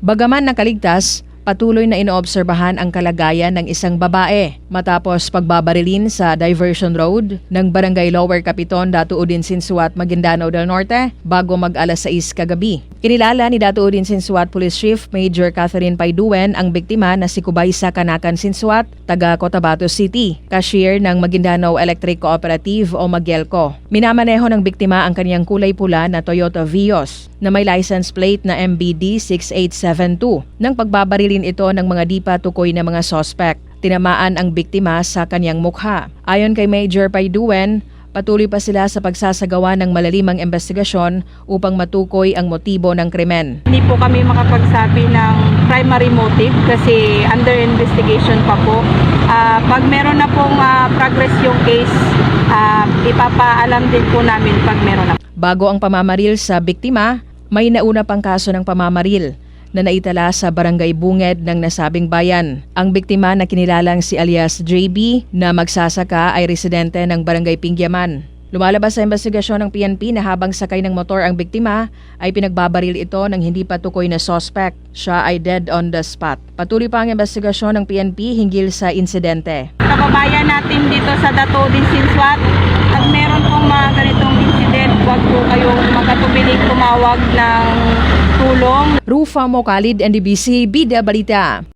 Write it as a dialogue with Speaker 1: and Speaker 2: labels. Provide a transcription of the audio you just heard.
Speaker 1: Bagaman nakaligtas, patuloy na inoobserbahan ang kalagayan ng isang babae matapos pagbabarilin sa Diversion Road ng Barangay Lower Capiton, Datu Udinsin Suat, Maguindanao del Norte bago mag-alas 6 kagabi. Kinilala ni Datu Udinsin Suat Police Chief Major Catherine Paiduen ang biktima na si Kubaysa Kanakan Sinsuat, taga Cotabato City, cashier ng Maguindanao Electric Cooperative o Magelco. Minamaneho ng biktima ang kaniyang kulay pula na Toyota Vios na may license plate na MBD 6872. Nang pagbabarilin ito ng mga di pa tukoy na mga sospek, tinamaan ang biktima sa kanyang mukha. Ayon kay Major Paiduen, patuloy pa sila sa pagsasagawa ng malalimang investigasyon upang matukoy ang motibo ng krimen.
Speaker 2: Hindi po kami makapagsabi ng primary motive kasi under investigation pa po. Pag meron na pong progress yung case, ipapaalam din po namin pag meron na.
Speaker 1: Bago ang pamamaril sa biktima, may nauna pang kaso ng pamamaril na naitala sa Barangay Bunged ng nasabing bayan. Ang biktima na kinilalang si alias JB na magsasaka ay residente ng Barangay Pingyaman. Lumalabas sa investigasyon ng PNP na habang sakay ng motor ang biktima ay pinagbabaril ito ng hindi pa tukoy na suspect. Siya ay dead on the spot. Patuloy pa ang investigasyon ng PNP hinggil sa insidente.
Speaker 2: Kababayan natin dito sa Datu Udinsin Suat, pag meron pong mga ganitong incident, huwag po kayong magkatubiling tumawag ng tulong.
Speaker 1: Rufa Mocalid, NDBC, Bida Balita.